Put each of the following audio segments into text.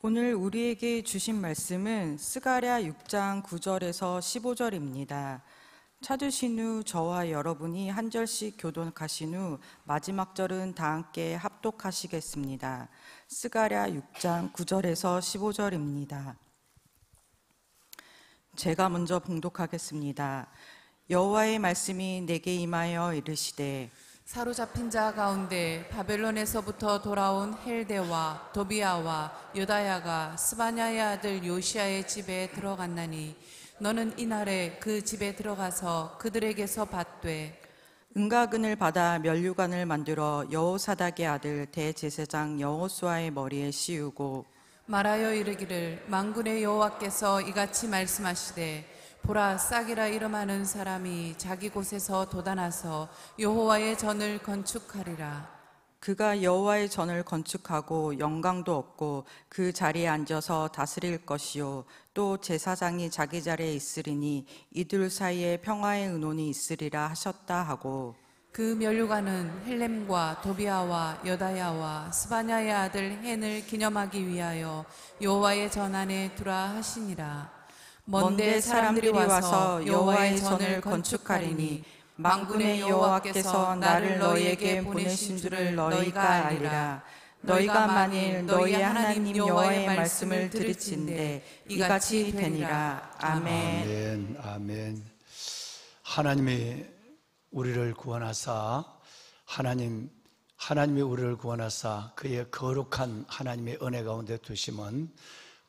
오늘 우리에게 주신 말씀은 스가랴 6장 9절에서 15절입니다. 찾으신 후 저와 여러분이 한 절씩 교독하신 후 마지막 절은 다 함께 합독하시겠습니다. 스가랴 6장 9절에서 15절입니다. 제가 먼저 봉독하겠습니다. 여호와의 말씀이 내게 임하여 이르시되 사로잡힌 자 가운데 바벨론에서부터 돌아온 헬데와 도비아와 요다야가 스바냐의 아들 요시야의 집에 들어갔나니 너는 이날에 그 집에 들어가서 그들에게서 받되 은가근을 받아 면류관을 만들어 여호사닥의 아들 대제사장 여호수아의 머리에 씌우고 말하여 이르기를 만군의 여호와께서 이같이 말씀하시되 보라, 싹이라 이름하는 사람이 자기 곳에서 돋아나서 여호와의 전을 건축하리라. 그가 여호와의 전을 건축하고 영광도 없고 그 자리에 앉아서 다스릴 것이요 또 제사장이 자기 자리에 있으리니 이들 사이에 평화의 의논이 있으리라 하셨다 하고 그 면류관은 헬렘과 도비아와 여다야와 스바냐의 아들 헨을 기념하기 위하여 여호와의 전 안에 두라 하시니라. 먼데 사람들이 와서 여호와의 전을 건축하리니 만군의 여호와께서 나를 너희에게 보내신 줄을 너희가 알리라. 너희가 만일 너희의 하나님 여호와의 말씀을 들을진대 이같이 되니라. 아멘. 아멘. 아멘. 하나님이 우리를 구원하사 하나님이 우리를 구원하사 그의 거룩한 하나님의 은혜 가운데 두심은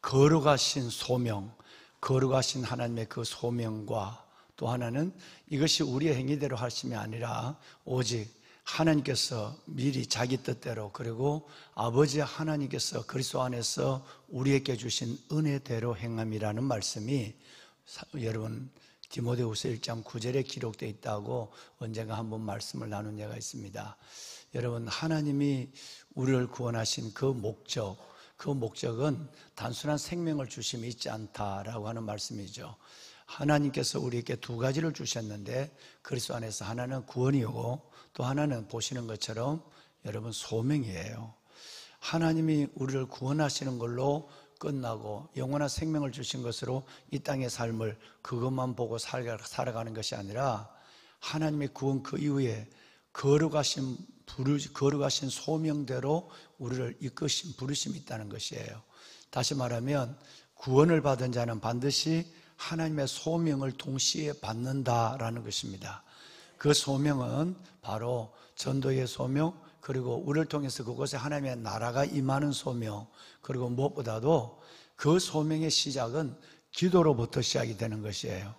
거룩하신 소명, 거룩하신 하나님의 그 소명과 또 하나는 이것이 우리의 행위대로 하심이 아니라 오직 하나님께서 미리 자기 뜻대로 그리고 아버지 하나님께서 그리스도 안에서 우리에게 주신 은혜대로 행함이라는 말씀이 여러분 디모데후서 1장 9절에 기록되어 있다고 언젠가 한번 말씀을 나눈 예가 있습니다. 여러분 하나님이 우리를 구원하신 그 목적은 단순한 생명을 주심이 있지 않다라고 하는 말씀이죠. 하나님께서 우리에게 두 가지를 주셨는데 그리스도 안에서 하나는 구원이고 또 하나는 보시는 것처럼 여러분 소명이에요. 하나님이 우리를 구원하시는 걸로 끝나고 영원한 생명을 주신 것으로 이 땅의 삶을 그것만 보고 살아가는 것이 아니라 하나님의 구원 그 이후에 거룩하신 소명대로 우리를 이끄신 부르심이 있다는 것이에요. 다시 말하면 구원을 받은 자는 반드시 하나님의 소명을 동시에 받는다라는 것입니다. 그 소명은 바로 전도의 소명, 그리고 우리를 통해서 그곳에 하나님의 나라가 임하는 소명, 그리고 무엇보다도 그 소명의 시작은 기도로부터 시작이 되는 것이에요.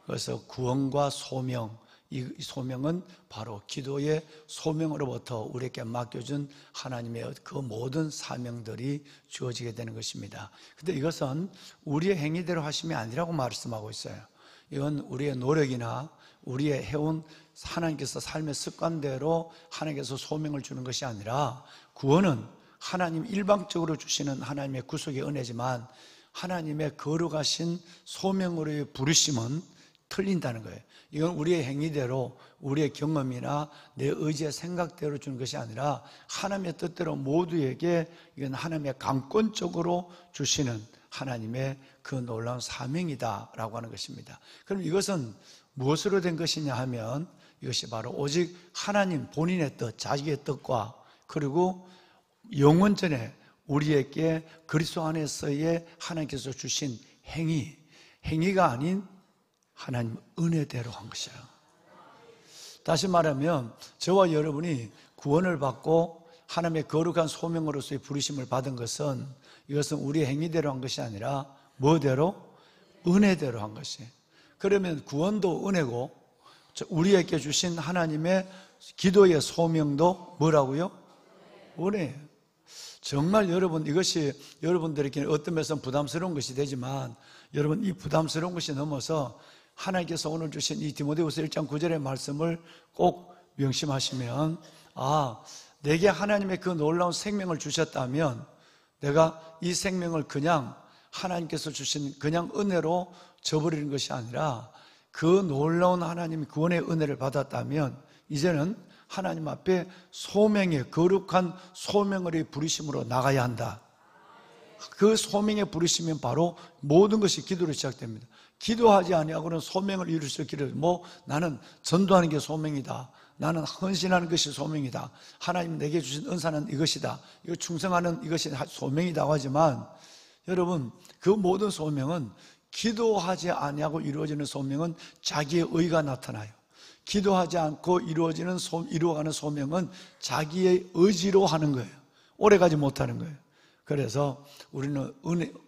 그래서 구원과 소명, 이 소명은 바로 기도의 소명으로부터 우리에게 맡겨준 하나님의 그 모든 사명들이 주어지게 되는 것입니다. 그런데 이것은 우리의 행위대로 하심이 아니라고 말씀하고 있어요. 이건 우리의 노력이나 우리의 해온 하나님께서 삶의 습관대로 하나님께서 소명을 주는 것이 아니라 구원은 하나님 일방적으로 주시는 하나님의 구속의 은혜지만 하나님의 거룩하신 소명으로의 부르심은 틀린다는 거예요. 이건 우리의 행위대로 우리의 경험이나 내 의지의 생각대로 주는 것이 아니라 하나님의 뜻대로 모두에게 이건 하나님의 강권적으로 주시는 하나님의 그 놀라운 사명이다라고 하는 것입니다. 그럼 이것은 무엇으로 된 것이냐 하면 이것이 바로 오직 하나님 본인의 뜻, 자기의 뜻과 그리고 영원전에 우리에게 그리스도 안에서의 하나님께서 주신 행위가 아닌 하나님 은혜대로 한 것이에요. 다시 말하면 저와 여러분이 구원을 받고 하나님의 거룩한 소명으로서의 부르심을 받은 것은 이것은 우리의 행위대로 한 것이 아니라 뭐대로? 은혜대로 한 것이에요. 그러면 구원도 은혜고 우리에게 주신 하나님의 기도의 소명도 뭐라고요? 은혜예요. 정말 여러분 이것이 여러분들에게는 어떤 면에서는 부담스러운 것이 되지만 여러분 이 부담스러운 것이 넘어서 하나님께서 오늘 주신 이 디모데후서 1장 9절의 말씀을 꼭 명심하시면 내게 하나님의 그 놀라운 생명을 주셨다면 내가 이 생명을 그냥 하나님께서 주신 그냥 은혜로 저버리는 것이 아니라 그 놀라운 하나님의 구원의 은혜를 받았다면 이제는 하나님 앞에 소명의 거룩한 소명을 부르심으로 나가야 한다. 그 소명에 부르시면 바로 모든 것이 기도로 시작됩니다. 기도하지 아니하고는 소명을 이룰 수 없기를, 나는 전도하는 게 소명이다, 나는 헌신하는 것이 소명이다, 하나님 내게 주신 은사는 이것이다, 이거 충성하는 이것이 소명이라고 하지만, 여러분, 그 모든 소명은, 기도하지 아니하고 이루어지는 소명은 자기의 의가 나타나요. 기도하지 않고 이루어가는 소명은 자기의 의지로 하는 거예요. 오래가지 못하는 거예요. 그래서 우리는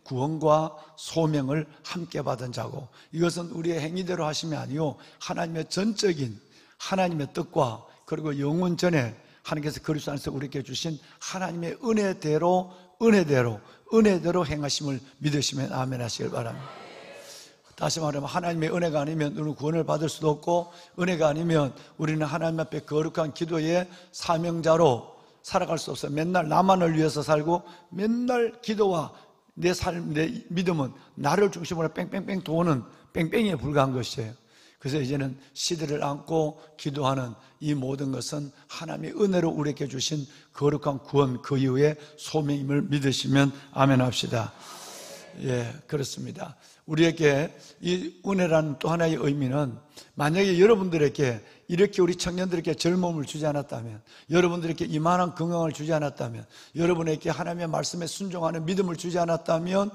구원과 소명을 함께 받은 자고, 이것은 우리의 행위대로 하심이 아니요 하나님의 전적인 하나님의 뜻과, 그리고 영원 전에 하나님께서 그리스도 안에서 우리에게 주신 하나님의 은혜대로 행하심을 믿으시면 아멘 하시길 바랍니다. 다시 말하면 하나님의 은혜가 아니면 우리는 구원을 받을 수도 없고, 은혜가 아니면 우리는 하나님 앞에 거룩한 기도의 사명자로 살아갈 수 없어요. 맨날 나만을 위해서 살고, 맨날 기도와 내 삶, 내 믿음은 나를 중심으로 뺑뺑뺑 도는 뺑뺑이에 불과한 것이에요. 그래서 이제는 시대를 안고 기도하는 이 모든 것은 하나님의 은혜로 우리에게 주신 거룩한 구원, 그 이후에 소명임을 믿으시면 아멘 합시다. 예, 그렇습니다. 우리에게 이 은혜라는 또 하나의 의미는, 만약에 여러분들에게 이렇게 우리 청년들에게 젊음을 주지 않았다면, 여러분들에게 이만한 건강을 주지 않았다면, 여러분에게 하나님의 말씀에 순종하는 믿음을 주지 않았다면,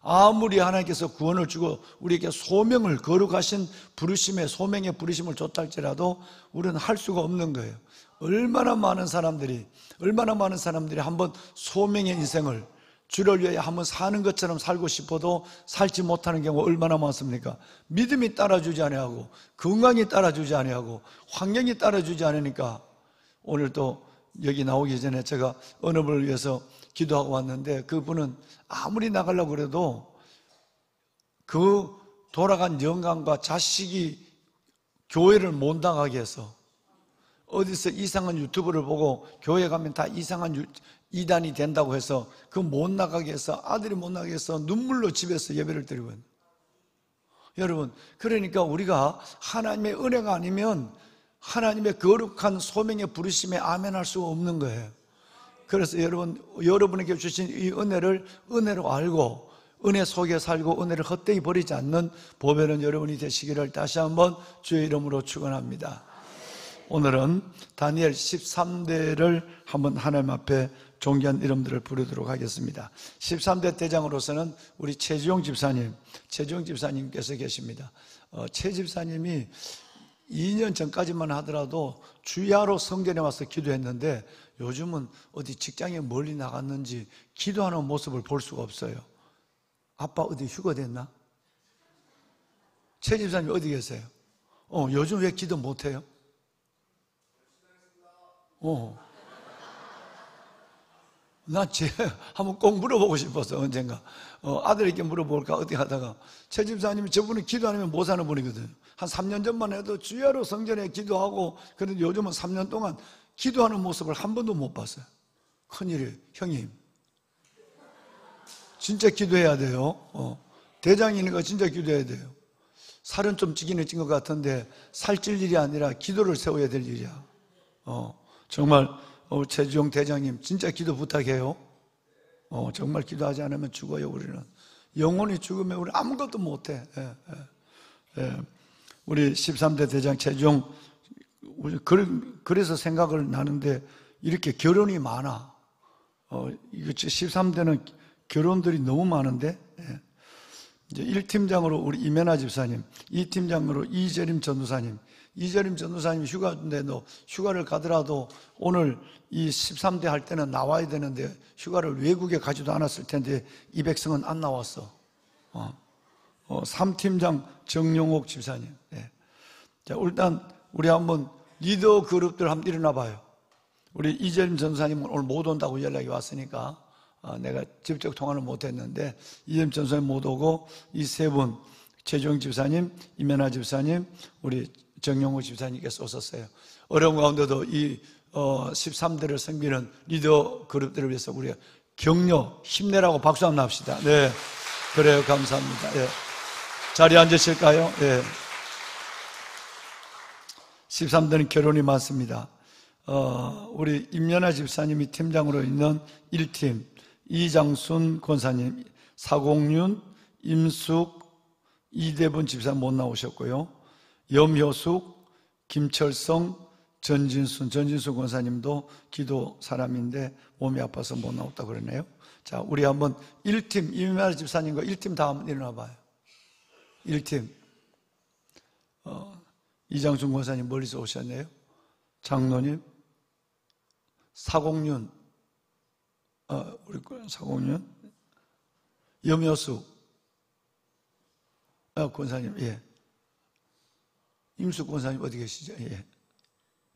아무리 하나님께서 구원을 주고 우리에게 소명을, 거룩하신 부르심의 소명의 부르심을 줬다 할지라도 우리는 할 수가 없는 거예요. 얼마나 많은 사람들이 한번 소명의 인생을 주를 위해 한번 사는 것처럼 살고 싶어도 살지 못하는 경우가 얼마나 많습니까? 믿음이 따라주지 아니하고, 건강이 따라주지 아니하고, 환경이 따라주지 않으니까. 오늘도 여기 나오기 전에 제가 어느 분을 위해서 기도하고 왔는데, 그분은 아무리 나가려고 그래도 그 돌아간 영감과 자식이 교회를 못 나가게 해서, 어디서 이상한 유튜브를 보고 교회 가면 다 이상한 이단이 된다고 해서 그 못 나가게 해서, 아들이 못 나가게 해서 눈물로 집에서 예배를 드리고 있는. 여러분, 그러니까 우리가 하나님의 은혜가 아니면 하나님의 거룩한 소명의 부르심에 아멘할 수가 없는 거예요. 그래서 여러분에게 주신 이 은혜를 은혜로 알고, 은혜 속에 살고, 은혜를 헛되이 버리지 않는 보배는 여러분이 되시기를 다시 한번 주의 이름으로 축원합니다. 오늘은 다니엘 13대를 한번 하나님 앞에 존귀한 이름들을 부르도록 하겠습니다. 13대 대장으로서는 우리 최지용 집사님께서 계십니다. 최 집사님이 2년 전까지만 하더라도 주야로 성전에 와서 기도했는데, 요즘은 어디 직장에 멀리 나갔는지 기도하는 모습을 볼 수가 없어요. 아빠 어디 휴가 됐나? 최 집사님 어디 계세요? 요즘 왜 기도 못해요? 나 한번 꼭 물어보고 싶어서, 언젠가 아들에게 물어볼까 어떻게 하다가, 최 집사님이 저분이 기도 안 하면 못 사는 분이거든요. 한 3년 전만 해도 주야로 성전에 기도하고, 그런데 요즘은 3년 동안 기도하는 모습을 한 번도 못 봤어요. 큰일이에요. 형님, 진짜 기도해야 돼요. 대장이니까 진짜 기도해야 돼요. 살은 좀 찌기는 찐 것 같은데 살찔 일이 아니라 기도를 세워야 될 일이야. 정말 최지용 대장님 진짜 기도 부탁해요. 정말 기도하지 않으면 죽어요. 우리는 영원히 죽으면 우리 아무것도 못해. 우리 13대 대장 최지용, 그래서 생각을 나는데, 이렇게 결혼이 많아. 이거 13대는 결혼들이 너무 많은데, 이제 1팀장으로 우리 이면아 집사님, 2팀장으로 이재림 전도사님. 이재림 전도사님이 휴가인데, 너 휴가를 가더라도 오늘 이 13대 할 때는 나와야 되는데 휴가를 외국에 가지도 않았을 텐데 이 백성은 안 나왔어. 3팀장 정용옥 집사님. 자, 일단 우리 한번 리더 그룹들 한번 일어나 봐요. 우리 이재림 전도사님은 오늘 못 온다고 연락이 왔으니까 내가 직접 통화를 못 했는데, 이재림 전도사님 못 오고 이 세 분, 최종 집사님, 이면아 집사님, 우리 정용호 집사님께서 오셨어요. 어려운 가운데도 이 13대를 섬기는 리더 그룹들을 위해서 우리가 격려, 힘내라고 박수 한번 합시다. 네, 그래요. 감사합니다. 네. 자리에 앉으실까요? 네. 13대는 결혼이 많습니다. 우리 임연아 집사님이 팀장으로 있는 1팀, 이장순 권사님, 사공윤, 임숙, 이대분 집사님 못 나오셨고요. 염효숙, 김철성, 전진순 권사님도 기도 사람인데 몸이 아파서 못 나왔다고 그러네요. 자, 우리 한번 1팀, 이민아 집사님과 1팀 다 한번 일어나 봐요. 1팀. 이장순 권사님 멀리서 오셨네요. 장로님, 사공윤, 우리 사공윤, 염효숙, 권사님, 예. 임숙 권사님 어디 계시죠? 예.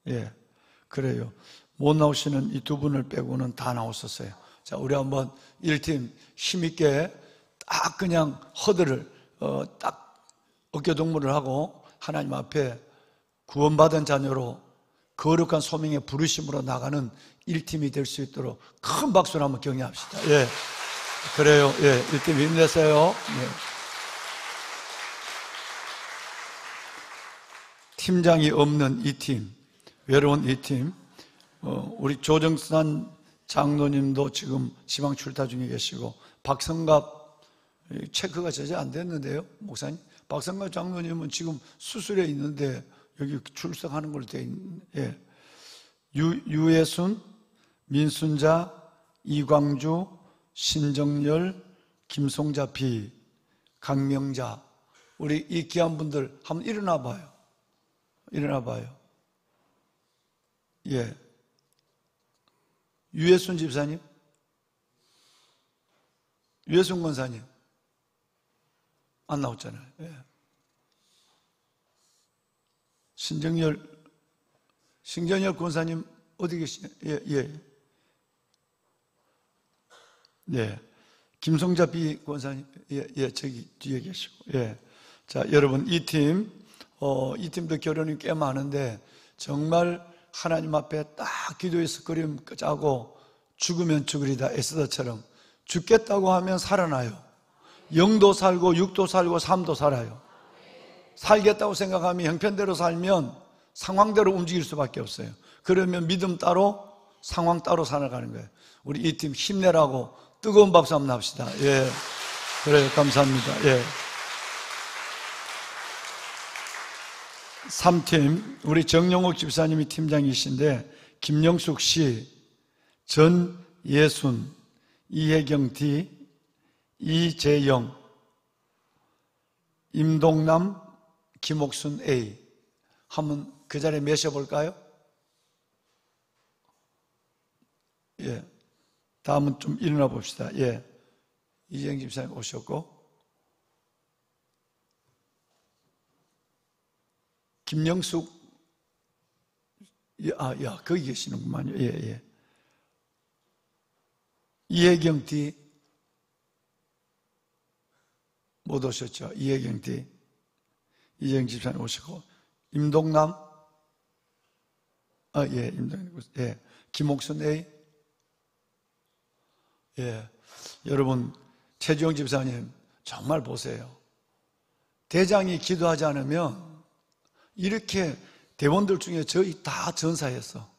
예. 그래요. 못 나오시는 이 두 분을 빼고는 다 나오셨어요. 자, 우리 한번 1팀 힘있게 딱 그냥 허들을, 딱 어깨동무를 하고 하나님 앞에 구원받은 자녀로 거룩한 소명의 부르심으로 나가는 1팀이 될 수 있도록 큰 박수를 한번 격려합시다. 예. 그래요. 예. 1팀 힘내세요. 예. 팀장이 없는 이 팀, 외로운 이 팀, 우리 조정산 장로님도 지금 지방 출타 중에 계시고, 박성갑 체크가 제재 안 됐는데요, 목사님. 박성갑 장로님은 지금 수술에 있는데 여기 출석하는 걸로 돼 있는. 예. 유예순, 민순자, 이광주, 신정열, 김송자 비, 강명자, 우리 이 귀한 분들 한번 일어나 봐요. 일어나 봐요. 예. 유예순 집사님, 유예순 권사님 안 나왔잖아요. 예. 신정열 권사님 어디 계시냐? 예, 예. 네. 김성자 비 권사님, 예, 저기 뒤에 계시고, 예. 자, 여러분, 이 팀도 결혼이 꽤 많은데, 정말 하나님 앞에 딱 기도의 스크림 짜고, 죽으면 죽으리다, 에스더처럼. 죽겠다고 하면 살아나요. 영도 살고, 육도 살고, 삶도 살아요. 살겠다고 생각하면 형편대로 살면 상황대로 움직일 수밖에 없어요. 그러면 믿음 따로, 상황 따로 살아가는 거예요. 우리 이 팀 힘내라고 뜨거운 박수 한번 합시다. 예. 그래요. 감사합니다. 예. 3팀, 우리 정영옥 집사님이 팀장이신데, 김영숙 씨, 전예순, 이혜경 D, 이재영, 임동남, 김옥순 A. 한번 그 자리에 매셔볼까요? 예. 다음은 좀 일어나 봅시다. 예. 이재영 집사님 오셨고, 김영숙, 거기 계시는구만요. 예, 예. 이혜경 D, 못 오셨죠? 이혜경 D. 이혜경 집사님 오시고, 임동남, 예, 임동남, 예. 김옥순 A, 예. 여러분, 최주영 집사님, 정말 보세요. 대장이 기도하지 않으면, 이렇게 대원들 중에 저희 다 전사했어.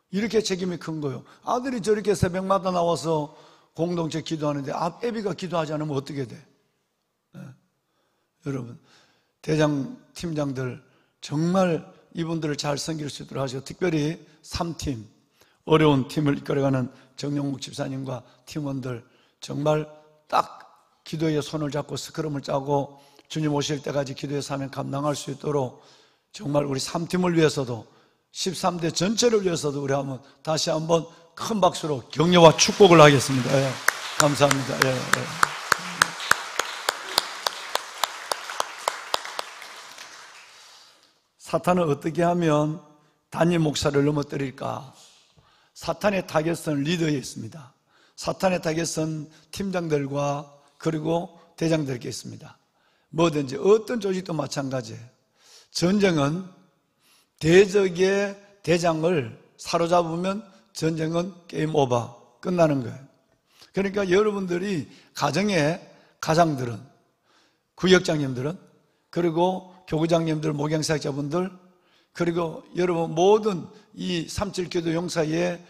이렇게 책임이 큰 거예요. 아들이 저렇게 새벽마다 나와서 공동체 기도하는데 애비가 기도하지 않으면 어떻게 돼? 네. 여러분, 대장 팀장들 정말 이분들을 잘 섬길 수 있도록 하시고, 특별히 3팀, 어려운 팀을 이끌어가는 정영국 집사님과 팀원들 정말 딱 기도에 손을 잡고 스크럼을 짜고 주님 오실 때까지 기도의 사명 감당할 수 있도록 정말 우리 3팀을 위해서도 13대 전체를 위해서도 우리 한번 다시 한번 큰 박수로 격려와 축복을 하겠습니다. 예, 감사합니다. 예, 예. 사탄은 어떻게 하면 담임 목사를 넘어뜨릴까? 사탄의 타겟은 리더에 있습니다. 사탄의 타겟은 팀장들과 그리고 대장들께 있습니다. 뭐든지 어떤 조직도 마찬가지예요. 전쟁은 대적의 대장을 사로잡으면 전쟁은 게임 오버, 끝나는 거예요. 그러니까 여러분들이 가정의 가장들은, 구역장님들은, 그리고 교구장님들, 목양사역자분들, 그리고 여러분 모든 이 3.7교도 용사의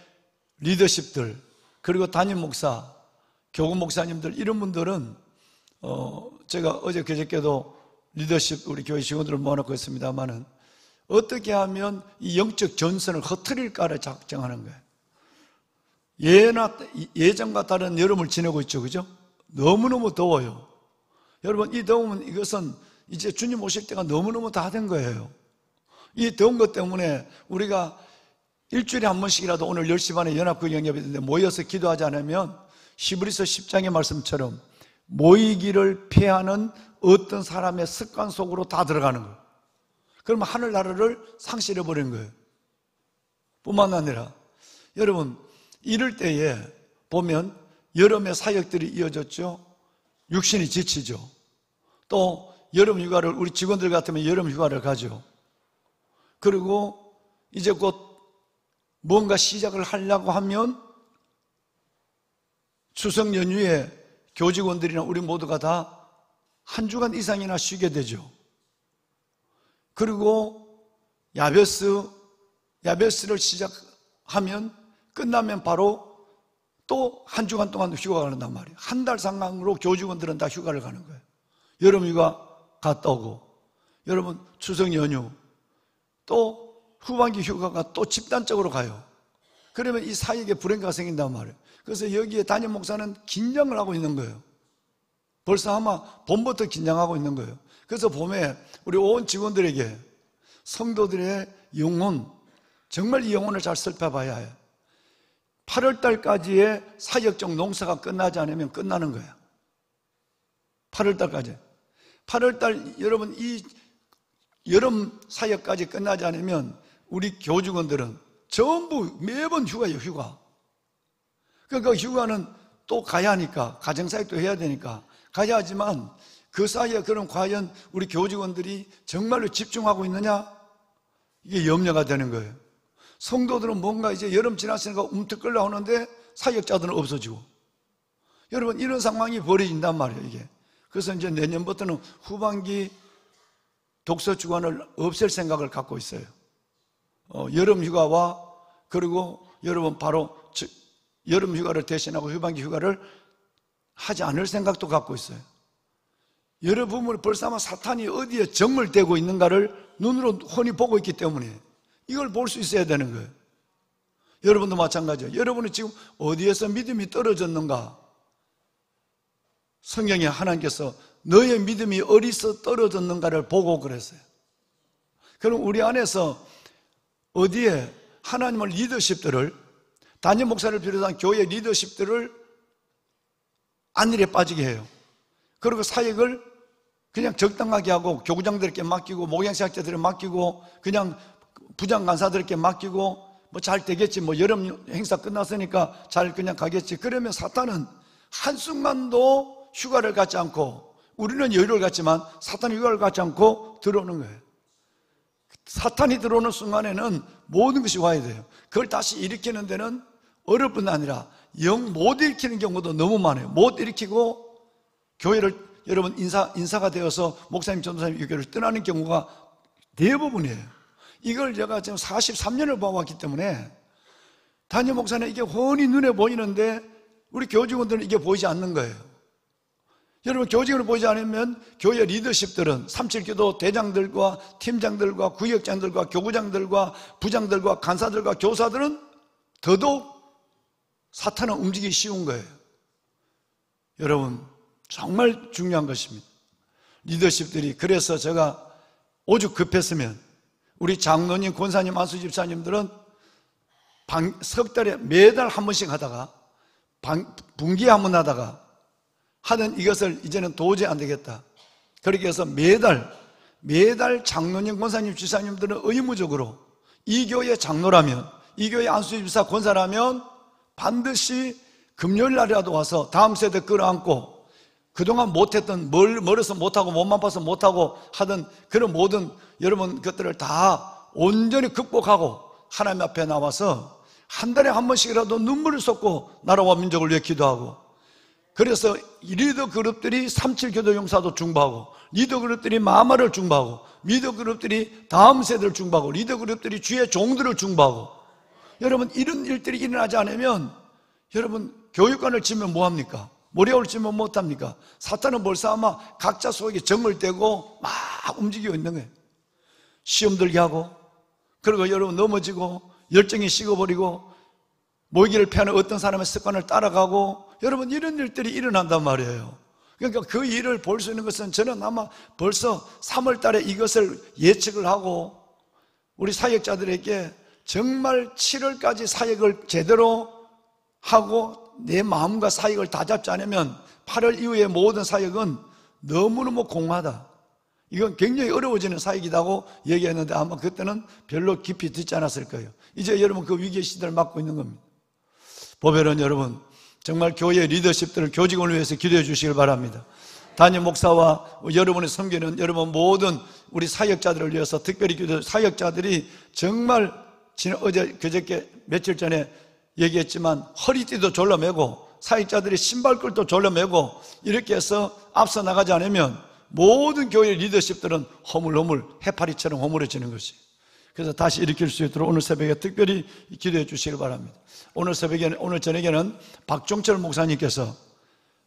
리더십들, 그리고 담임 목사, 교구 목사님들, 이런 분들은 제가 어제 그저께도 리더십 우리 교회 직원들을 모아놓고 있습니다만은 어떻게 하면 이 영적 전선을 흐트릴까를 작정하는 거예요. 예전과 다른 여름을 지내고 있죠, 그죠? 너무너무 더워요. 여러분, 이 더우면 이것은 이제 주님 오실 때가 너무너무 다 된 거예요. 이 더운 것 때문에 우리가 일주일에 한 번씩이라도 오늘 10시 반에 연합국 영접이 있는데 모여서 기도하지 않으면 히브리서 10장의 말씀처럼 모이기를 피하는 어떤 사람의 습관 속으로 다 들어가는 거예요. 그러면 하늘나라를 상실해버린 거예요. 뿐만 아니라 여러분, 이럴 때에 보면 여름의 사역들이 이어졌죠. 육신이 지치죠. 또 여름 휴가를, 우리 직원들 같으면 여름 휴가를 가죠. 그리고 이제 곧 뭔가 시작을 하려고 하면 추석 연휴에 교직원들이나 우리 모두가 다 한 주간 이상이나 쉬게 되죠. 그리고 야베스를 시작하면 끝나면 바로 또 한 주간 동안 휴가가 간단 말이에요. 한 달 상강으로 교직원들은 다 휴가를 가는 거예요. 여름 휴가 갔다 오고, 여러분 추석 연휴, 또 후반기 휴가가 또 집단적으로 가요. 그러면 이 사이에 불행가가 생긴단 말이에요. 그래서 여기에 담임 목사는 긴장을 하고 있는 거예요. 벌써 아마 봄부터 긴장하고 있는 거예요. 그래서 봄에 우리 온 직원들에게 성도들의 영혼, 정말 이 영혼을 잘 살펴봐야 해요. 8월 달까지의 사역적 농사가 끝나지 않으면 끝나는 거예요. 8월 달까지. 8월 달, 여러분, 이 여름 사역까지 끝나지 않으면 우리 교직원들은 전부 매번 휴가예요, 휴가. 그러니까 휴가는 또 가야 하니까, 가정사역도 해야 되니까 가야 하지만 그 사이에 그럼 과연 우리 교직원들이 정말로 집중하고 있느냐? 이게 염려가 되는 거예요. 성도들은 뭔가 이제 여름 지났으니까 움트끌려 오는데 사역자들은 없어지고, 여러분 이런 상황이 벌어진단 말이에요, 이게. 그래서 이제 내년부터는 후반기 독서 주간을 없앨 생각을 갖고 있어요. 여름 휴가와, 그리고 여러분 바로 여름 휴가를 대신하고 후반기 휴가를 하지 않을 생각도 갖고 있어요. 여러분은 벌써 아마 사탄이 어디에 정을 대고 있는가를 눈으로 훤히 보고 있기 때문에 이걸 볼 수 있어야 되는 거예요. 여러분도 마찬가지예요. 여러분은 지금 어디에서 믿음이 떨어졌는가? 성경에 하나님께서 너의 믿음이 어디서 떨어졌는가를 보고 그랬어요. 그럼 우리 안에서 어디에 하나님의 리더십들을, 담임 목사를 비롯한 교회 리더십들을 안일에 빠지게 해요. 그리고 사역을 그냥 적당하게 하고 교구장들에게 맡기고 목양사역자들에게 맡기고 그냥 부장 간사들에게 맡기고 뭐 잘 되겠지, 뭐 여름 행사 끝났으니까 잘 그냥 가겠지. 그러면 사탄은 한순간도 휴가를 갖지 않고, 우리는 여유를 갖지만 사탄이 휴가를 갖지 않고 들어오는 거예요. 사탄이 들어오는 순간에는 모든 것이 와야 돼요. 그걸 다시 일으키는 데는 어려울 뿐 아니라 영 못 일으키는 경우도 너무 많아요. 못 일으키고 교회를, 여러분 인사가 되어서 목사님, 전도사님 이 교회를 떠나는 경우가 대부분이에요. 이걸 제가 지금 43년을 봐왔기 때문에 담임 목사는 이게 훤히 눈에 보이는데 우리 교직원들은 이게 보이지 않는 거예요. 여러분, 교직원을 보이지 않으면 교회 리더십들은 37교도 대장들과 팀장들과 구역장들과 교구장들과 부장들과 간사들과 교사들은 더더욱 사탄은 움직이기 쉬운 거예요. 여러분, 정말 중요한 것입니다. 리더십들이. 그래서 제가 오죽 급했으면 우리 장로님, 권사님, 안수 집사님들은 석 달에 매달 한 번씩 하다가 분기에 한 번 하다가 하는 이것을 이제는 도저히 안 되겠다. 그렇게 해서 매달 장로님, 권사님, 집사님들은 의무적으로 이 교회 장로라면, 이 교회 안수 집사, 권사라면 반드시 금요일 날이라도 와서 다음 세대 끌어안고 그동안 못했던, 멀어서 못하고 몸만 아파서 못하고 하던 그런 모든 여러분 것들을 다 온전히 극복하고 하나님 앞에 나와서 한 달에 한 번씩이라도 눈물을 쏟고 나라와 민족을 위해 기도하고, 그래서 리더 그룹들이 37교도 용사도 중보하고, 리더 그룹들이 마마를 중보하고, 리더 그룹들이 다음 세대를 중보하고, 리더 그룹들이 주의 종들을 중보하고, 여러분, 이런 일들이 일어나지 않으면 여러분, 교육관을 치면 뭐합니까? 모래를 치면 못합니까? 사탄은 벌써 아마 각자 속에 정을 떼고 막 움직이고 있는 거예요. 시험 들게 하고, 그리고 여러분 넘어지고 열정이 식어버리고 모이기를 피하는 어떤 사람의 습관을 따라가고, 여러분 이런 일들이 일어난단 말이에요. 그러니까 그 일을 볼 수 있는 것은 저는 아마 벌써 3월 달에 이것을 예측을 하고 우리 사역자들에게 정말 7월까지 사역을 제대로 하고 내 마음과 사역을 다 잡지 않으면 8월 이후의 모든 사역은 너무너무 공허하다, 이건 굉장히 어려워지는 사역이라고 얘기했는데 아마 그때는 별로 깊이 듣지 않았을 거예요. 이제 여러분 그 위기의 시대를 맞고 있는 겁니다. 보배는 여러분 정말 교회 리더십들을 교직원을 위해서 기도해 주시길 바랍니다. 담임 목사와 여러분의 섬기는 여러분 모든 우리 사역자들을 위해서 특별히 기도, 사역자들이 정말 어제 그저께 며칠 전에 얘기했지만 허리띠도 졸라매고 사역자들이 신발끈도 졸라매고 이렇게 해서 앞서 나가지 않으면 모든 교회 리더십들은 허물허물 해파리처럼 허물어지는 것이. 그래서 다시 일으킬 수 있도록 오늘 새벽에 특별히 기도해 주시길 바랍니다. 오늘 저녁에는 박종철 목사님께서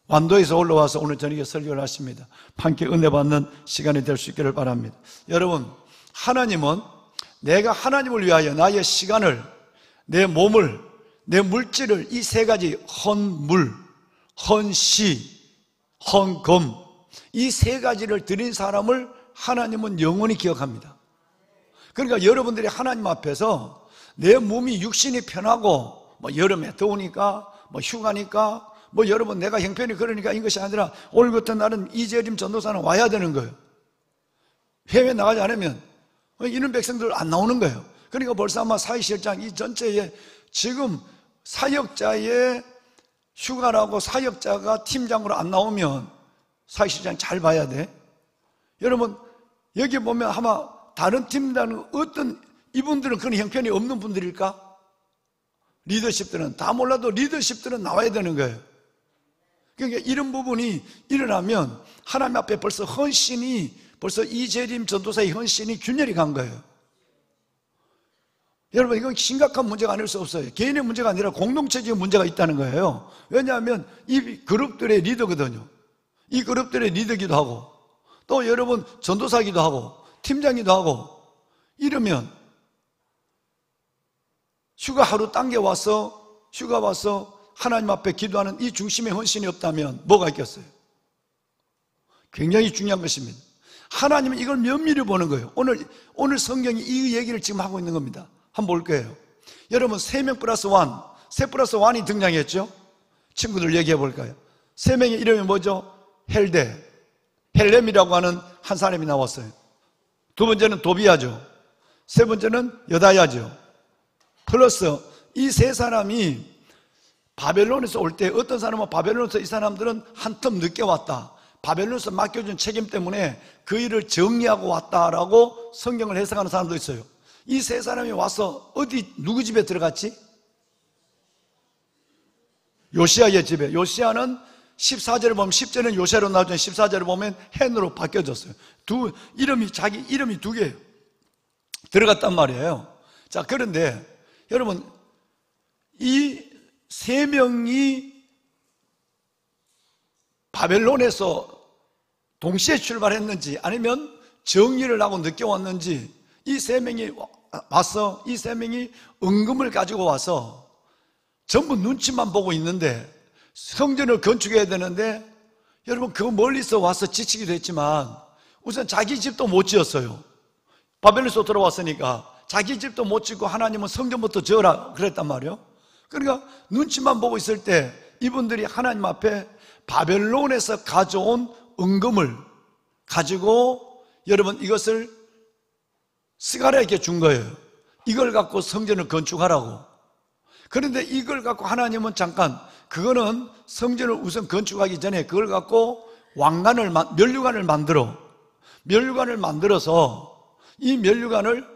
완도에서 올라와서 오늘 저녁에 설교를 하십니다. 함께 은혜 받는 시간이 될 수 있기를 바랍니다. 여러분, 하나님은 내가 하나님을 위하여 나의 시간을, 내 몸을, 내 물질을 이 세 가지 헌물, 헌시, 헌금 이 세 가지를 드린 사람을 하나님은 영원히 기억합니다. 그러니까 여러분들이 하나님 앞에서 내 몸이 육신이 편하고 뭐 여름에 더우니까 뭐 휴가니까 뭐 여러분 내가 형편이 그러니까 이것이 아니라 오늘 같은 날은 이재림 전도사는 와야 되는 거예요. 해외 나가지 않으면 이런 백성들 안 나오는 거예요. 그러니까 벌써 아마 사회실장 이 전체에 지금 사역자의 휴가라고 사역자가 팀장으로 안 나오면 사회실장 잘 봐야 돼. 여러분 여기 보면 아마 다른 팀장은 어떤 이분들은 그런 형편이 없는 분들일까? 리더십들은 다 몰라도 리더십들은 나와야 되는 거예요. 그러니까 이런 부분이 일어나면 하나님 앞에 벌써 헌신이, 벌써 이재림 전도사의 헌신이 균열이 간 거예요. 여러분 이건 심각한 문제가 아닐 수 없어요. 개인의 문제가 아니라 공동체적인 문제가 있다는 거예요. 왜냐하면 이 그룹들의 리더거든요. 이 그룹들의 리더기도 하고 또 여러분 전도사기도 하고 팀장이기도 하고 이러면 휴가 하루 휴가 와서 하나님 앞에 기도하는 이 중심의 헌신이 없다면 뭐가 있겠어요? 굉장히 중요한 것입니다. 하나님은 이걸 면밀히 보는 거예요. 오늘 성경이 이 얘기를 지금 하고 있는 겁니다. 한번 볼 거예요. 여러분 3명 플러스 1, 3 플러스 1이 등장했죠? 친구들 얘기해 볼까요? 3명의 이름이 뭐죠? 헬렘이라고 하는 한 사람이 나왔어요. 두 번째는 도비아죠. 세 번째는 여다야죠. 플러스 이 세 사람이 바벨론에서 올 때 어떤 사람은 바벨론에서 이 사람들은 한 텀 늦게 왔다, 바벨론에서 맡겨준 책임 때문에 그 일을 정리하고 왔다라고 성경을 해석하는 사람도 있어요. 이 세 사람이 와서 어디 누구 집에 들어갔지? 요시아의 집에. 요시아는 14절을 보면 10절은 요시아로 나오지만 14절을 보면 헨으로 바뀌어졌어요. 자기 이름이 두 개예요. 들어갔단 말이에요. 자, 그런데 여러분 이 세 명이 바벨론에서 동시에 출발했는지 아니면 정리를 하고 늦게 왔는지 이 세 명이 와서 이 세 명이 은금을 가지고 와서 전부 눈치만 보고 있는데 성전을 건축해야 되는데 여러분 그 멀리서 와서 지치기도 했지만 우선 자기 집도 못 지었어요. 바벨론에서 들어왔으니까 자기 집도 못 짓고 하나님은 성전부터 지어라 그랬단 말이에요. 그러니까 눈치만 보고 있을 때 이분들이 하나님 앞에 바벨론에서 가져온 은금을 가지고 여러분 이것을 스가랴에게 준 거예요. 이걸 갖고 성전을 건축하라고. 그런데 이걸 갖고 하나님은 잠깐 그거는 성전을 우선 건축하기 전에 그걸 갖고 면류관을 만들어서 이 면류관을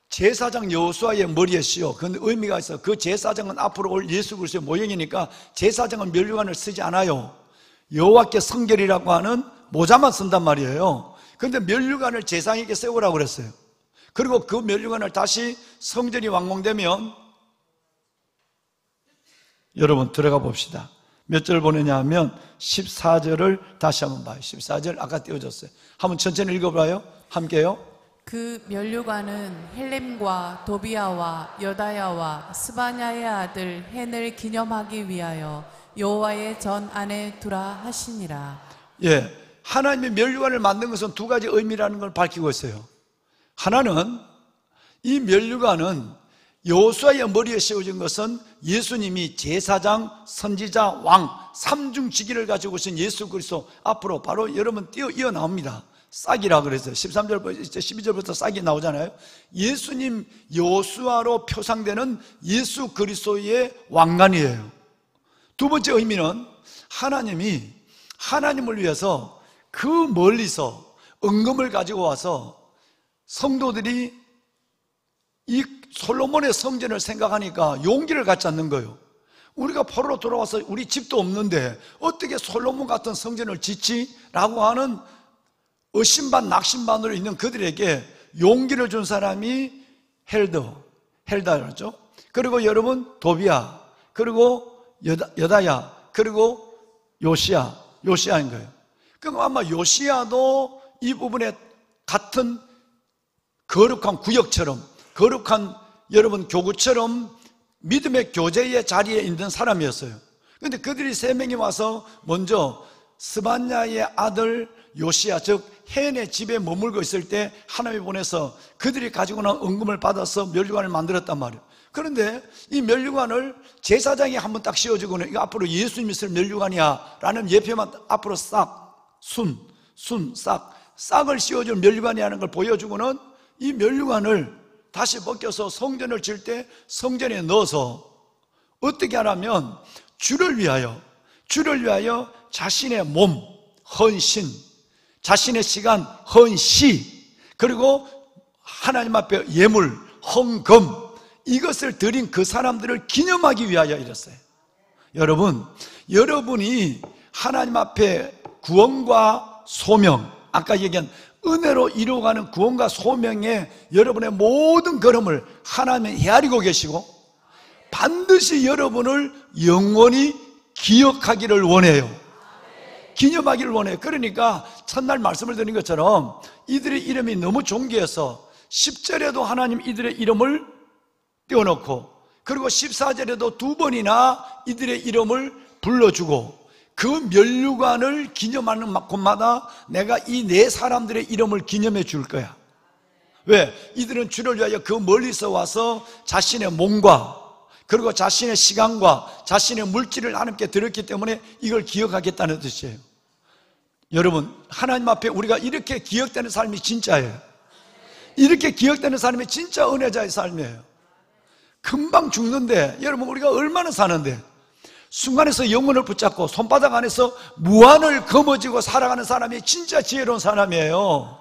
제사장 여호수아의 머리에 씌워. 그런데 의미가 있어. 그 제사장은 앞으로 올 예수 그리스도의 모형이니까 제사장은 면류관을 쓰지 않아요. 여호와께 성결이라고 하는 모자만 쓴단 말이에요. 그런데 면류관을 제사장에게 세우라고 그랬어요. 그리고 그 면류관을 다시 성전이 완공되면 여러분 들어가 봅시다. 몇 절 보느냐 하면 14절을 다시 한번 봐요. 14절 아까 띄워줬어요. 한번 천천히 읽어봐요. 함께요. 그 면류관은 헬렘과 도비아와 여다야와 스바냐의 아들 헨을 기념하기 위하여 여호와의 전 안에 두라 하시니라. 예, 하나님의 면류관을 만든 것은 두 가지 의미라는 걸 밝히고 있어요. 하나는 이 면류관은 여호수아의 머리에 씌워진 것은 예수님이 제사장, 선지자, 왕 삼중직위를 가지고 오신 예수 그리스도 앞으로 바로 여러분 이어 나옵니다. 싹이라 그랬어요. 13절, 12절부터 싹이 나오잖아요. 예수님 여호수아로 표상되는 예수 그리스도의 왕관이에요. 두 번째 의미는 하나님이 하나님을 위해서 그 멀리서 은금을 가지고 와서 성도들이 이 솔로몬의 성전을 생각하니까 용기를 갖지 않는 거예요. 우리가 포로로 돌아와서 우리 집도 없는데 어떻게 솔로몬 같은 성전을 짓지? 라고 하는 의심반 낙심반으로 있는 그들에게 용기를 준 사람이 헬다였죠. 그리고 여러분 도비야, 그리고 여다야, 그리고 요시야인 거예요. 그럼 아마 요시야도 이 부분에 같은 거룩한 구역처럼, 거룩한 여러분 교구처럼 믿음의 교제의 자리에 있는 사람이었어요. 그런데 그들이 세 명이 와서 먼저 스바냐의 아들 요시야, 즉 헨의 집에 머물고 있을 때 하나님이 보내서 그들이 가지고 난 은금을 받아서 면류관을 만들었단 말이에요. 그런데 이 면류관을 제사장이 한번 딱 씌워주고는 이거 앞으로 예수님이 쓸 면류관이야 라는 예표만 앞으로 싹을 씌워준 면류관이라는 걸 보여주고는 이 면류관을 다시 벗겨서 성전을 질 때 성전에 넣어서 어떻게 하냐면 주를 위하여 자신의 몸 헌신, 자신의 시간 헌시, 그리고 하나님 앞에 예물 헌금, 이것을 드린 그 사람들을 기념하기 위하여 이랬어요. 여러분이 하나님 앞에 구원과 소명, 아까 얘기한 은혜로 이루어가는 구원과 소명에 여러분의 모든 걸음을 하나님이 헤아리고 계시고 반드시 여러분을 영원히 기억하기를 원해요. 기념하기를 원해요. 그러니까 첫날 말씀을 드린 것처럼 이들의 이름이 너무 존귀해서 10절에도 하나님 이들의 이름을 띄워놓고, 그리고 14절에도 두 번이나 이들의 이름을 불러주고, 그 면류관을 기념하는 곳마다 내가 이 네 사람들의 이름을 기념해 줄 거야. 왜? 이들은 주를 위하여 그 멀리서 와서 자신의 몸과 그리고 자신의 시간과 자신의 물질을 하나님께 드렸기 때문에 이걸 기억하겠다는 뜻이에요. 여러분, 하나님 앞에 우리가 이렇게 기억되는 삶이 진짜예요. 이렇게 기억되는 삶이 진짜 은혜자의 삶이에요. 금방 죽는데 여러분, 우리가 얼마나 사는데 순간에서 영혼을 붙잡고 손바닥 안에서 무한을 거머쥐고 살아가는 사람이 진짜 지혜로운 사람이에요.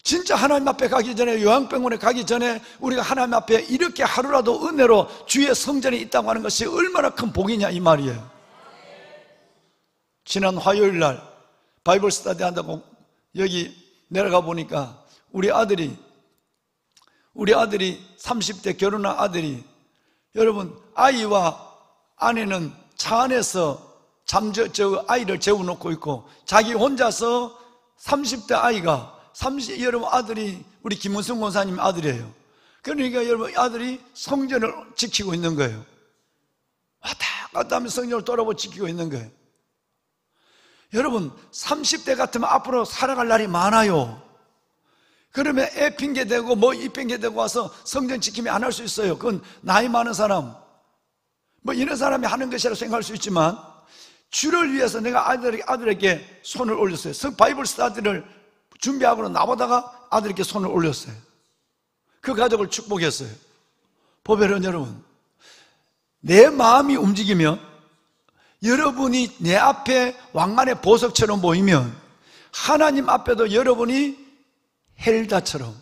진짜 하나님 앞에 가기 전에, 요양병원에 가기 전에 우리가 하나님 앞에 이렇게 하루라도 은혜로 주의 성전에 있다고 하는 것이 얼마나 큰 복이냐 이 말이에요. 지난 화요일 날 바이블 스터디 한다고 여기 내려가 보니까 우리 아들이 30대 결혼한 아들이, 여러분, 아이와 아내는 차 안에서 아이를 재워놓고 있고 자기 혼자서 30대 아이가 여러분 아들이 우리 김은승 권사님 아들이에요. 그러니까 여러분 아들이 성전을 지키고 있는 거예요. 왔다 갔다 하면서 성전을 돌아보고 지키고 있는 거예요. 여러분 30대 같으면 앞으로 살아갈 날이 많아요. 그러면 애 핑계대고 뭐 이 핑계대고 와서 성전 지키면 안 할 수 있어요. 그건 나이 많은 사람, 뭐 이런 사람이 하는 것이라고 생각할 수 있지만, 주를 위해서 내가 아들에게 손을 올렸어요. 바이블 스터디를 준비하고 나보다가 아들에게 손을 올렸어요. 그 가족을 축복했어요. 보배는 여러분, 내 마음이 움직이면, 여러분이 내 앞에 왕관의 보석처럼 보이면 하나님 앞에도 여러분이 헬다처럼,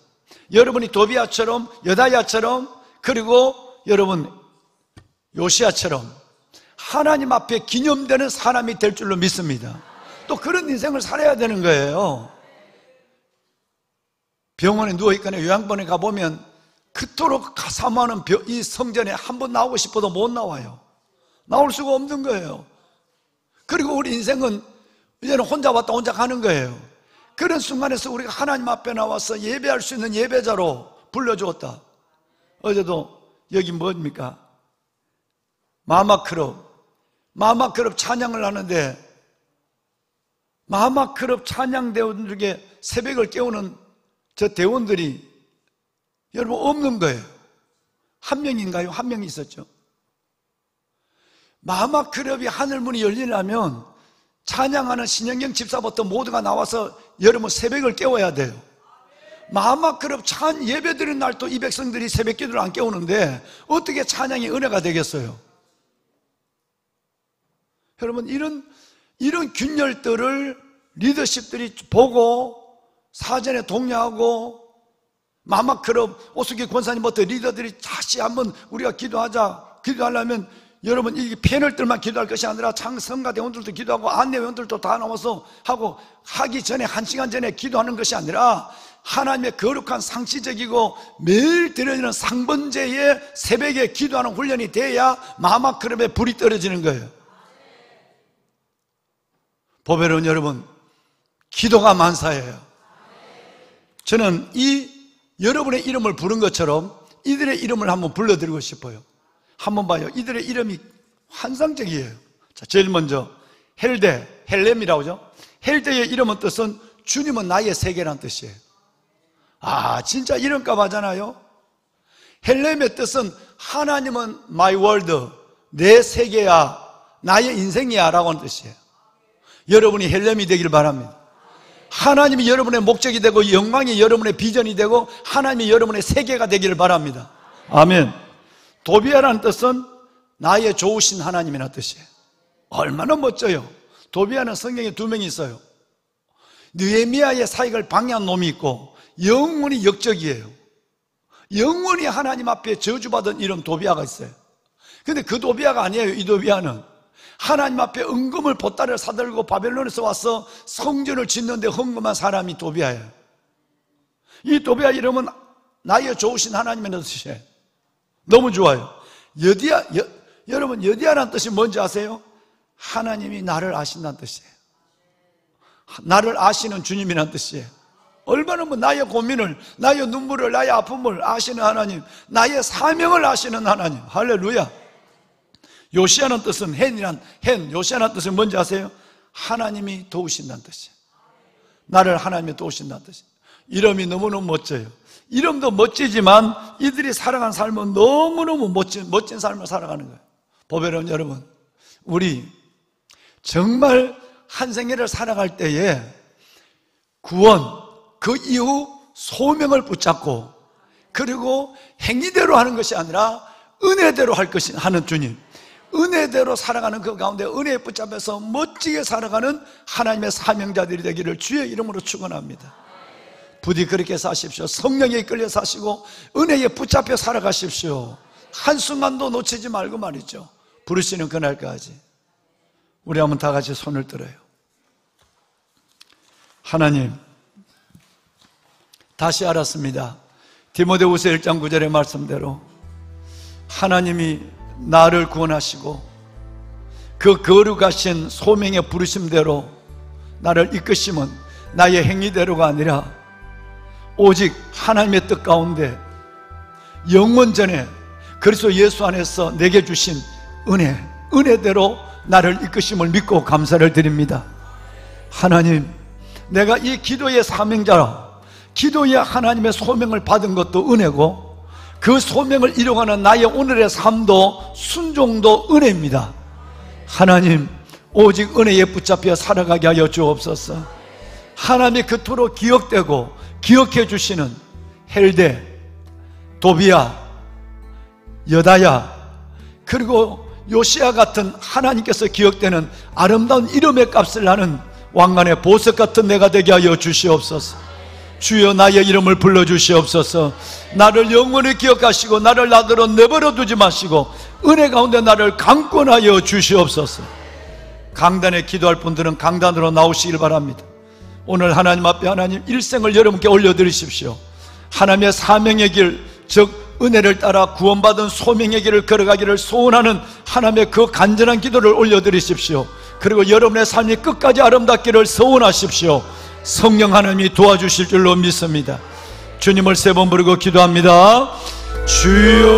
여러분이 도비아처럼, 여다야처럼, 그리고 여러분 요시야처럼 하나님 앞에 기념되는 사람이 될 줄로 믿습니다. 또 그런 인생을 살아야 되는 거예요. 병원에 누워있거나 요양원에 가보면 그토록 사모하는 이 성전에 한번 나오고 싶어도 못 나와요. 나올 수가 없는 거예요. 그리고 우리 인생은 이제는 혼자 왔다 혼자 가는 거예요. 그런 순간에서 우리가 하나님 앞에 나와서 예배할 수 있는 예배자로 불러주었다. 어제도 여기 뭡니까? 마마크럽 찬양을 하는데, 마마크럽 찬양 대원들에게 새벽을 깨우는 저 대원들이 여러분 없는 거예요. 한 명인가요? 한 명이 있었죠. 마마크럽이 하늘문이 열리려면 찬양하는 신영경 집사부터 모두가 나와서 여러분 새벽을 깨워야 돼요. 마마크럽 예배 드리는 날도 이 백성들이 새벽 기도를 안 깨우는데 어떻게 찬양이 은혜가 되겠어요? 여러분 이런 균열들을 리더십들이 보고 사전에 독려하고, 마마크럽 오수기 권사님부터 리더들이 다시 한번 우리가 기도하려면 여러분 이 패널들만 기도할 것이 아니라 창성가 대원들도 기도하고 안내원들도 다 나와서 하기 전에 1시간 전에 기도하는 것이 아니라 하나님의 거룩한 상시적이고 매일 드려지는 상번제의 새벽에 기도하는 훈련이 돼야 마마크럽에 불이 떨어지는 거예요. 보배로운 여러분, 기도가 만사예요. 저는 여러분의 이름을 부른 것처럼 이들의 이름을 한번 불러드리고 싶어요. 한번 봐요. 이들의 이름이 환상적이에요. 자, 제일 먼저 헬렘이라고 하죠. 헬데의 이름은 뜻은 주님은 나의 세계라는 뜻이에요. 진짜 이름값 하잖아요. 헬렘의 뜻은 하나님은 my world, 내 세계야, 나의 인생이야 라고 하는 뜻이에요. 여러분이 헬렘이 되기를 바랍니다. 하나님이 여러분의 목적이 되고 영광이 여러분의 비전이 되고 하나님이 여러분의 세계가 되기를 바랍니다. 아멘. 도비아라는 뜻은 나의 좋으신 하나님이라는 뜻이에요. 얼마나 멋져요. 도비아는 성경에 2명이 있어요. 느헤미야의 사역을 방해한 놈이 있고 영원히 역적이에요. 영원히 하나님 앞에 저주받은 이름 도비아가 있어요. 근데 그 도비아가 아니에요. 이 도비아는 하나님 앞에 은금을 보따리를 사들고 바벨론에서 와서 성전을 짓는데 헌금한 사람이 도비아예요. 이 도비아 이름은 나의 좋으신 하나님이라는 뜻이에요. 너무 좋아요. 여러분 여디아라는 뜻이 뭔지 아세요? 하나님이 나를 아신다는 뜻이에요. 나를 아시는 주님이라는 뜻이에요. 얼마나 나의 고민을, 나의 눈물을, 나의 아픔을 아시는 하나님, 나의 사명을 아시는 하나님. 할렐루야. 요시아는 뜻은 요시아는 뜻은 뭔지 아세요? 하나님이 도우신다는 뜻이에요. 나를 하나님이 도우신다는 뜻이에요. 이름이 너무너무 멋져요. 이름도 멋지지만 이들이 살아가는 삶은 너무너무 멋진 삶을 살아가는 거예요. 보배로운 여러분, 우리 정말 한 생애를 살아갈 때에 구원, 그 이후 소명을 붙잡고 그리고 행위대로 하는 것이 아니라 은혜대로 하는 주님, 은혜대로 살아가는 그 가운데 은혜에 붙잡혀서 멋지게 살아가는 하나님의 사명자들이 되기를 주의 이름으로 축원합니다. 부디 그렇게 사십시오. 성령에 이끌려 사시고 은혜에 붙잡혀 살아가십시오. 한순간도 놓치지 말고 말이죠. 부르시는 그날까지 우리 한번 다 같이 손을 들어요. 하나님, 다시 알았습니다. 디모데후서 1장 9절의 말씀대로 하나님이 나를 구원하시고 그 거룩하신 소명의 부르심대로 나를 이끄심은 나의 행위대로가 아니라 오직 하나님의 뜻 가운데 영원전에 그리스도 예수 안에서 내게 주신 은혜대로 나를 이끄심을 믿고 감사를 드립니다. 하나님, 내가 이 기도의 사명자라, 기도의 하나님의 소명을 받은 것도 은혜고 그 소명을 이루어가는 나의 오늘의 삶도 순종도 은혜입니다. 하나님, 오직 은혜에 붙잡혀 살아가게 하여 주옵소서. 하나님이 그토록 기억되고 기억해 주시는 헬데, 도비아, 여다야, 그리고 요시아 같은 하나님께서 기억되는 아름다운 이름의 값을 하는 왕관의 보석 같은 내가 되게 하여 주시옵소서. 주여, 나의 이름을 불러주시옵소서. 나를 영원히 기억하시고 나를 나더러 내버려 두지 마시고 은혜 가운데 나를 강권하여 주시옵소서. 강단에 기도할 분들은 강단으로 나오시길 바랍니다. 오늘 하나님 앞에 하나님 일생을 여러분께 올려드리십시오. 하나님의 사명의 길, 즉 은혜를 따라 구원받은 소명의 길을 걸어가기를 소원하는 하나님의 그 간절한 기도를 올려드리십시오. 그리고 여러분의 삶이 끝까지 아름답기를 소원하십시오. 성령 하나님이 도와주실 줄로 믿습니다. 주님을 3번 부르고 기도합니다. 주여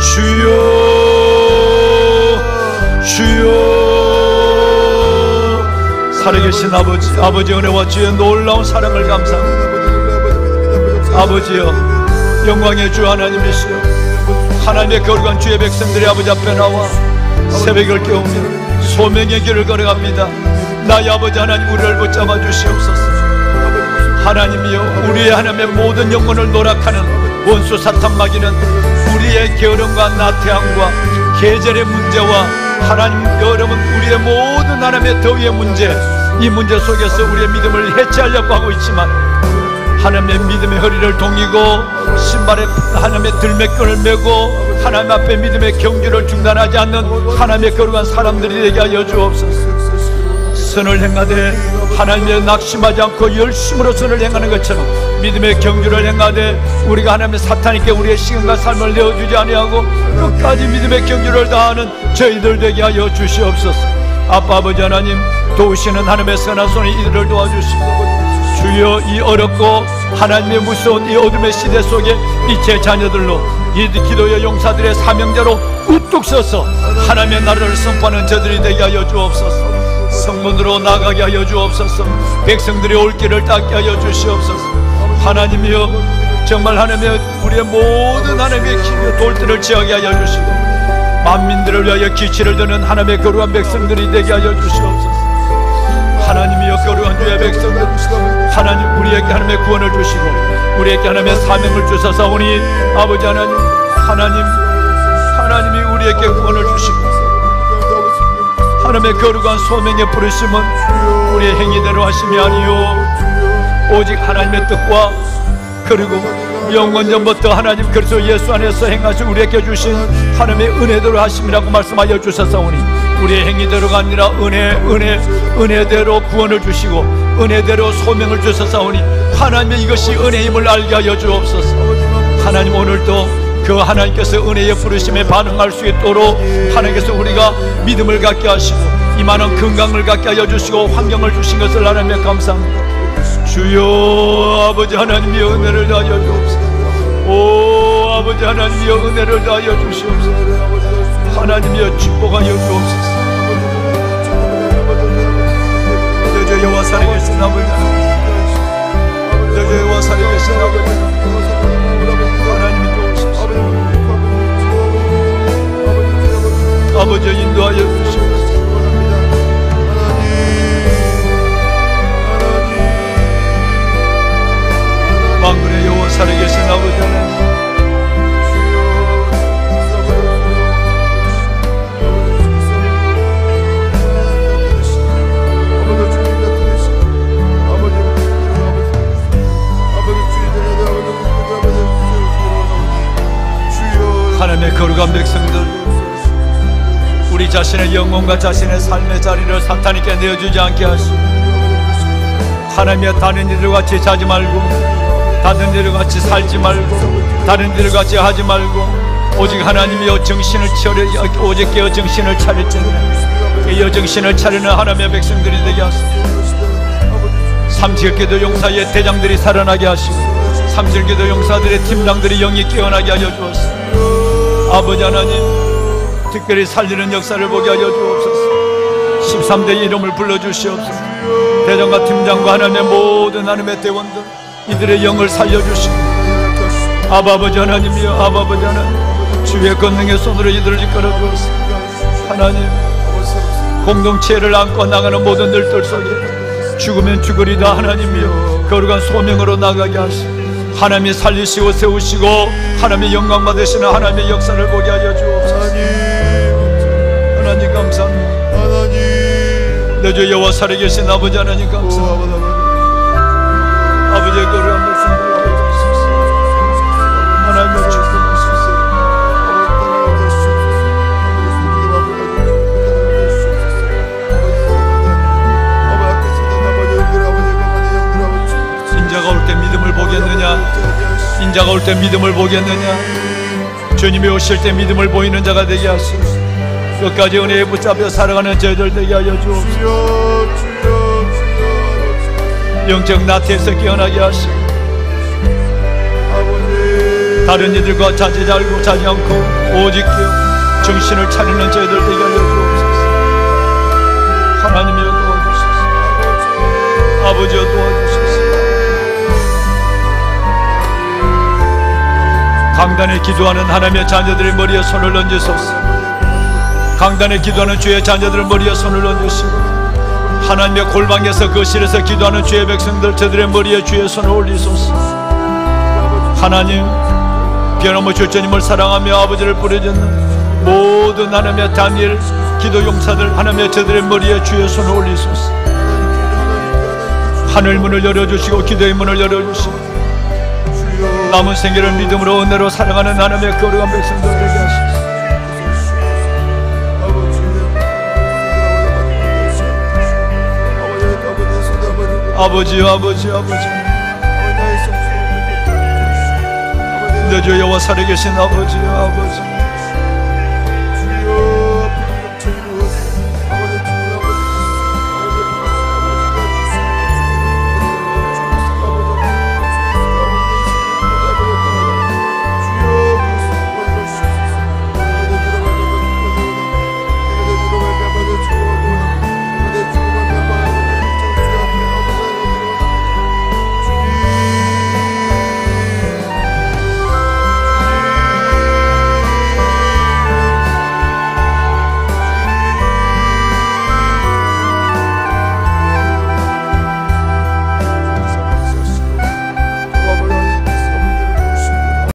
주여 주여. 살아계신 아버지, 아버지의 은혜와 주의 놀라운 사랑을 감사합니다. 아버지여, 영광의 주 하나님이시여, 하나님의 거룩한 주의 백성들이 아버지 앞에 나와 새벽을 깨우며 소명의 길을 걸어갑니다. 나의 아버지 하나님, 우리를 붙잡아 주시옵소서. 하나님이여, 우리의 하나님의 모든 영혼을 노락하는 원수 사탄 마귀는 우리의 게으름과 나태함과 계절의 문제와 하나님 여러분 우리의 모든 하나님의 더위의 문제, 이 문제 속에서 우리의 믿음을 해체하려고 하고 있지만 하나님의 믿음의 허리를 동이고 신발에 하나님의 들매끈을 메고 하나님 앞에 믿음의 경주를 중단하지 않는 하나님의 거룩한 사람들이 되게 하여 주옵소서. 선을 행하되 하나님의 낙심하지 않고 열심으로 선을 행하는 것처럼 믿음의 경주를 행하되 우리가 하나님의 사탄에게 우리의 시간과 삶을 내어주지 아니하고 끝까지 믿음의 경주를 다하는 저희들 되게 하여 주시옵소서. 아빠 아버지 하나님, 도우시는 하나님의 선한 손이 이들을 도와주시고 주여, 이 어렵고 하나님의 무서운 이 어둠의 시대 속에 이 제 자녀들로 이 기도의 용사들의 사명자로 우뚝 서서 하나님의 나라를 선포하는 저들이 되게 하여 주옵소서. 성문으로 나가게 하여 주옵소서. 백성들의 올 길을 닦게 하여 주시옵소서. 하나님이여, 정말 하나님의 우리의 모든 하나님의 돌들을 지하게 하여 주시고 만민들을 위하여 기치를 드는 하나님의 거룩한 백성들이 되게 하여 주시옵소서. 하나님이여, 거룩한 주의 백성들, 하나님 우리에게 하나님의 구원을 주시고 우리에게 하나님의 사명을 주셔서오니 아버지 하나님, 하나님이 우리에게 구원을 주시고 하나님의 거룩한 소명의 부르심은 우리의 행위대로 하심이 아니요 오직 하나님의 뜻과 그리고 영원전부터 하나님 그리스도 예수 안에서 행하신 우리에게 주신 하나님의 은혜대로 하심이라고 말씀하여 주셨사오니 우리의 행위대로가 아니라 은혜대로 구원을 주시고 은혜대로 소명을 주셨사오니 하나님의 이것이 은혜임을 알게 하여 주옵소서. 하나님, 오늘도 그 하나님께서 은혜의 부르심에 반응할 수 있도록 하나님께서 우리가 믿음을 갖게 하시고 이만한 건강을 갖게 하여 주시고 환경을 주신 것을 하나님께 감사합니다. 주여, 아버지 하나님의 은혜를 다하여 주옵소서. 오 아버지 하나님의 은혜를 다하여 주시옵소서. 하나님이여 축복하여 주옵소서. 내 주 여호와 살아계신 아버지, 내 주 여호와 살아계신 아버지, 하나님이 도우시옵소서. 아버지 인도하여 주시옵소서. 만군의 여호와 살아계신 아버지 하나님, 하나님의 거룩한 백성들, 우리 자신의 영혼과 자신의 삶의 자리를 사탄에게 내어주지 않게 하시고 하나님의 다른 일을 같이 자지 말고 다른 일을 같이 살지 말고 다른 일을 같이 하지 말고 오직 하나님이여 정신을 차려 오직 깨어 정신을 차릴지니 깨어 정신을 차리는 하나님의 백성들이 되게 하시고 삼칠기도 용사의 대장들이 살아나게 하시고 삼칠기도 용사들의 팀장들이 영이 깨어나게 하여 주옵소서. 아버지 하나님, 특별히 살리는 역사를 보게 하여 주옵소서. 13대의 이름을 불러주시옵소서. 대장과 팀장과 하나님의 모든 하나님의 대원들 이들의 영을 살려주시고 아버지 하나님이여, 아버지 하나님, 주의 권능의 손으로 이들을 이끌어 주옵소서. 하나님, 공동체를 안고 나가는 모든 일들 속에 죽으면 죽으리다 하나님이여 거룩한 소명으로 나가게 하시고 하나님이 살리시고 세우시고 하나님의 영광 받으시는 하나님의 역사를 보게 하여 주옵소서. 하나님 감사합니다. 내 주 여호와 살아계신 아버지 하나님 감사합니다. 아버지의 거룩한 백성들 하나님의 축복하소서. 인자가 올 때 믿음을 보겠느냐? 인자가 올 때 믿음을 보겠느냐? 주님이 오실 때 믿음을 보이는 자가 되게 하시고 끝까지 은혜에 붙잡혀 살아가는 저희들 되게 하여 주옵소서. 영적 나태에서 깨어나게 하시고 다른 이들과 자지 않고 오직 정신을 차리는 저희들 되게 하여 주옵소서. 하나님이여 도와주소서. 아버지여 도와주소서. 강단에 기도하는 하나님의 자녀들의 머리에 손을 얹으소서. 강단에 기도하는 주의 자녀들의 머리에 손을 얹으시고 하나님의 골방에서 거실에서 기도하는 주의 백성들 저들의 머리에 주의 손을 올리소서. 하나님 변함없이 주님을 사랑하며 아버지를 부르짖는 모든 하나님의 다니엘 기도 용사들 하나님의 저들의 머리에 주의 손을 올리소서. 하늘 문을 열어주시고 기도의 문을 열어주시고 남은 생애를 믿음으로 은혜로 살아가는 하나님의 거룩한 백성들 되게 하소서. 아버지요 아버지요 아버지 내 주 여호와 살아계신 아버지요 아버지